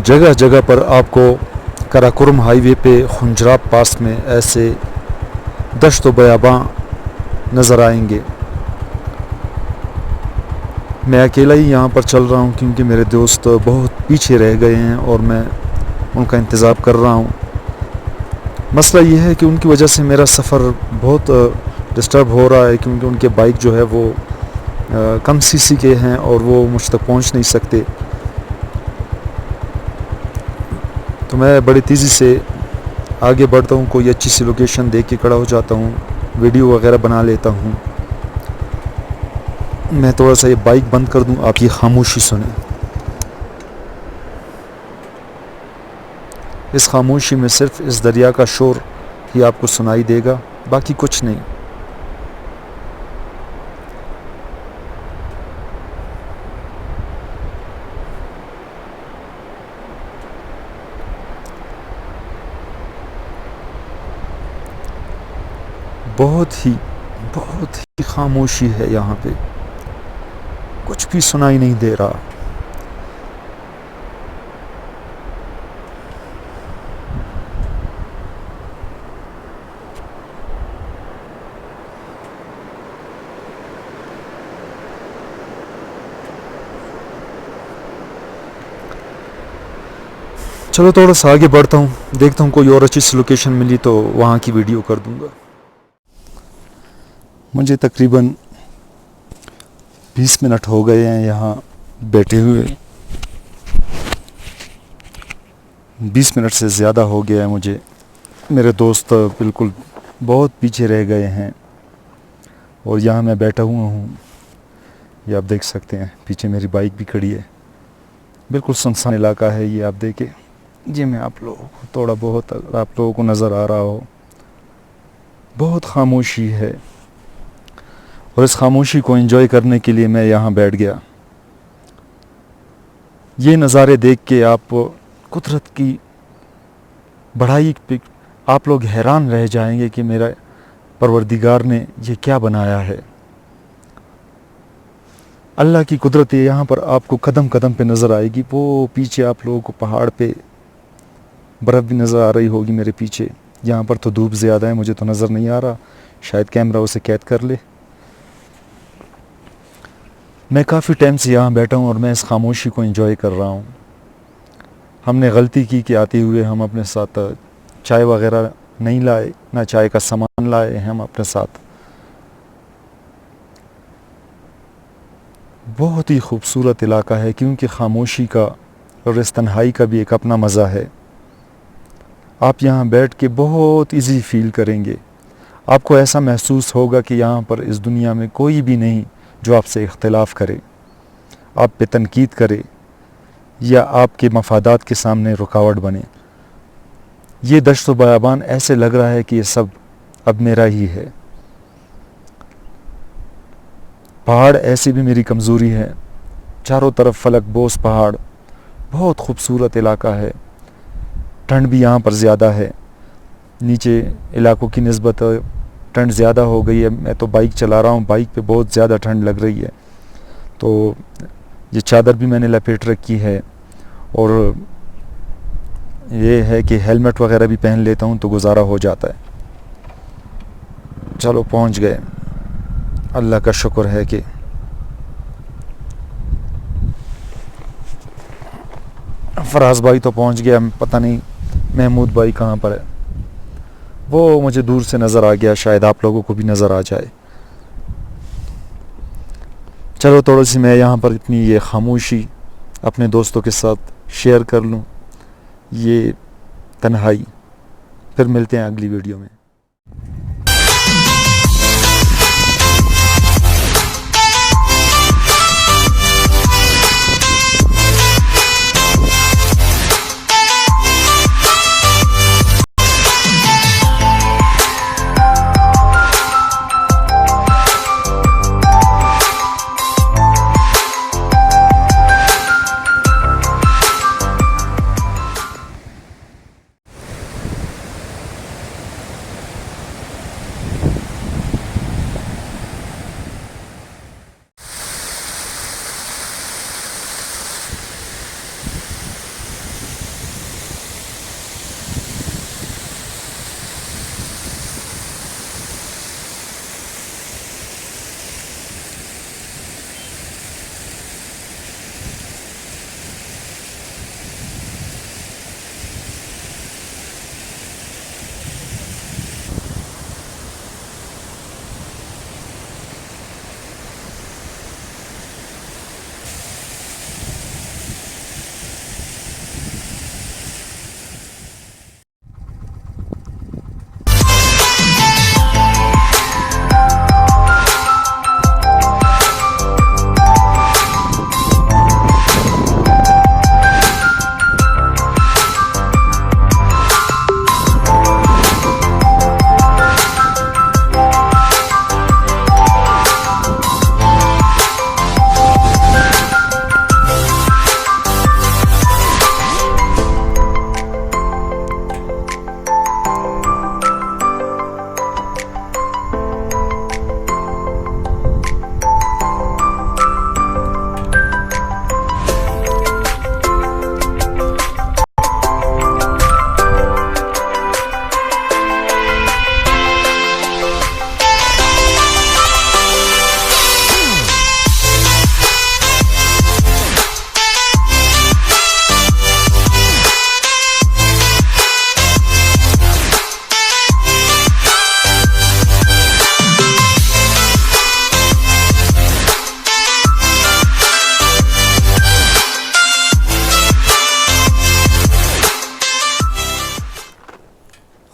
जगह जगह पर आपको काराकोरम हाईवे पे खुंजराब पास में ऐसे दश्त व बयाबां नज़र आएंगे। मैं अकेला ही यहाँ पर चल रहा हूँ क्योंकि मेरे दोस्त बहुत पीछे रह गए हैं और मैं उनका इंतज़ार कर रहा हूँ। मसला ये है कि उनकी वजह से मेरा सफ़र बहुत डिस्टर्ब हो रहा है क्योंकि उनके बाइक जो है वो कम सीसी के हैं और वो मुझ तक पहुँच नहीं सकते। तो मैं बड़ी तेज़ी से आगे बढ़ता हूँ, कोई अच्छी सी लोकेशन देख के खड़ा हो जाता हूँ, वीडियो वगैरह बना लेता हूँ। मैं थोड़ा सा ये बाइक बंद कर दूँ, आप ये खामोशी सुने। इस खामोशी में सिर्फ इस दरिया का शोर ही आपको सुनाई देगा, बाकी कुछ नहीं। बहुत ही खामोशी है यहाँ पे, कुछ भी सुनाई नहीं दे रहा। चलो थोड़ा सा आगे बढ़ता हूँ, देखता हूँ कोई और अच्छी सी लोकेशन मिली तो वहाँ की वीडियो कर दूँगा। मुझे तकरीबन 20 मिनट हो गए हैं यहाँ बैठे हुए, 20 मिनट से ज़्यादा हो गया है मुझे। मेरे दोस्त बिल्कुल बहुत पीछे रह गए हैं और यहाँ मैं बैठा हुआ हूँ। ये आप देख सकते हैं, पीछे मेरी बाइक भी खड़ी है। बिल्कुल सुनसान इलाका है ये, आप देखें। ये मैं आप लोगों को थोड़ा बहुत आप लोगों को नज़र आ रहा हो, बहुत खामोशी है और इस खामोशी को एंजॉय करने के लिए मैं यहाँ बैठ गया। ये नज़ारे देख के आप कुदरत की बढ़ाई पे आप लोग हैरान रह जाएंगे कि मेरा परवरदिगार ने ये क्या बनाया है। अल्लाह की कुदरत यहाँ पर आपको कदम कदम पे नज़र आएगी। वो पीछे आप लोगों को पहाड़ पे बर्फ़ भी नज़र आ रही होगी मेरे पीछे। यहाँ पर तो धूप ज़्यादा है, मुझे तो नज़र नहीं आ रहा, शायद कैमरा उसे कैद कर ले। मैं काफ़ी टाइम से यहाँ बैठा हूँ और मैं इस खामोशी को एंजॉय कर रहा हूँ। हमने गलती की कि आते हुए हम अपने साथ चाय वगैरह नहीं लाए, ना चाय का सामान लाए हैं हम अपने साथ। बहुत ही खूबसूरत इलाका है क्योंकि खामोशी का और इस तन्हाई का भी एक अपना मज़ा है। आप यहाँ बैठ के बहुत इजी फील करेंगे। आपको ऐसा महसूस होगा कि यहाँ पर इस दुनिया में कोई भी नहीं जो आपसे इख्तिलाफ़ करे, आप पे तनकीद करे या आपके मफादात के सामने रुकावट बने। ये दश्त व बयाबान ऐसे लग रहा है कि ये सब अब मेरा ही है। पहाड़ ऐसी भी मेरी कमज़ोरी है, चारों तरफ फलक बोस पहाड़, बहुत खूबसूरत इलाका है। ठंड भी यहाँ पर ज़्यादा है, नीचे इलाकों की निस्बत ठंड ज़्यादा हो गई है। मैं तो बाइक चला रहा हूँ, बाइक पे बहुत ज़्यादा ठंड लग रही है, तो ये चादर भी मैंने लपेट रखी है और ये है कि हेलमेट वगैरह भी पहन लेता हूँ तो गुजारा हो जाता है। चलो पहुँच गए, अल्लाह का शुक्र है कि फराज भाई तो पहुँच गया, पता नहीं महमूद भाई कहाँ पर है। वो मुझे दूर से नज़र आ गया, शायद आप लोगों को भी नज़र आ जाए। चलो थोड़ी सी मैं यहाँ पर इतनी ये खामोशी अपने दोस्तों के साथ शेयर कर लूँ, ये तन्हाई। फिर मिलते हैं अगली वीडियो में।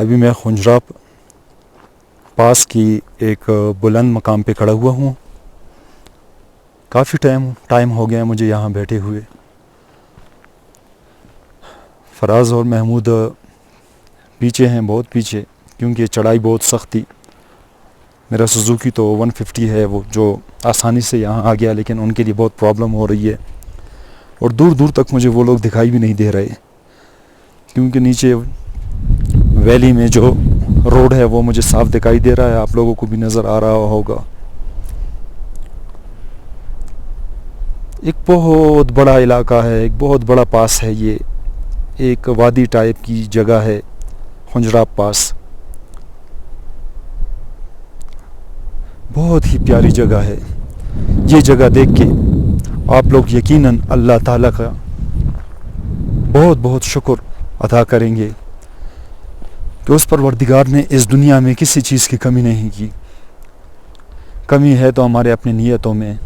अभी मैं खुंजराब पास की एक बुलंद मकाम पे खड़ा हुआ हूँ। काफ़ी टाइम हो गया मुझे यहाँ बैठे हुए। फराज और महमूद पीछे हैं, बहुत पीछे, क्योंकि चढ़ाई बहुत सख्त थी। मेरा सुजुकी तो 150 है, वो जो आसानी से यहाँ आ गया, लेकिन उनके लिए बहुत प्रॉब्लम हो रही है। और दूर दूर तक मुझे वो लोग दिखाई भी नहीं दे रहे, क्योंकि नीचे वैली में जो रोड है वो मुझे साफ दिखाई दे रहा है, आप लोगों को भी नज़र आ रहा होगा। एक बहुत बड़ा इलाका है, एक बहुत बड़ा पास है, ये एक वादी टाइप की जगह है खुंजराब पास। बहुत ही प्यारी जगह है। ये जगह देख के आप लोग यकीनन अल्लाह ताला का बहुत बहुत शुक्र अदा करेंगे कि उस परवरदिगार ने इस दुनिया में किसी चीज़ की कमी नहीं की। कमी है तो हमारे अपने नीयतों में,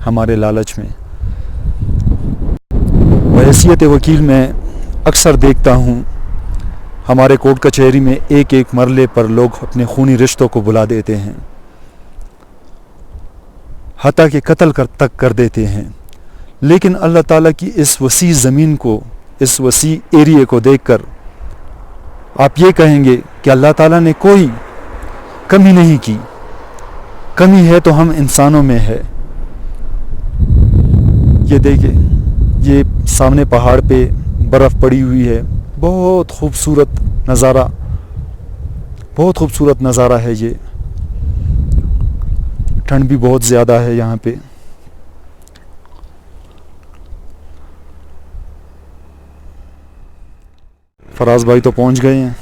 हमारे लालच में। बहैसियत वकील में अक्सर देखता हूँ हमारे कोर्ट कचहरी में एक एक मरले पर लोग अपने खूनी रिश्तों को बुला देते हैं, हत्या के कत्ल तक कर देते हैं। लेकिन अल्लाह ताला की इस वसी ज़मीन को, इस वसी एरिए को देखकर आप ये कहेंगे कि अल्लाह ताला ने कोई कमी नहीं की। कमी है तो हम इंसानों में है। ये देखिए, ये सामने पहाड़ पे बर्फ़ पड़ी हुई है, बहुत खूबसूरत नज़ारा, बहुत खूबसूरत नज़ारा है ये। ठंड भी बहुत ज़्यादा है यहाँ पे। फराज भाई तो पहुँच गए हैं।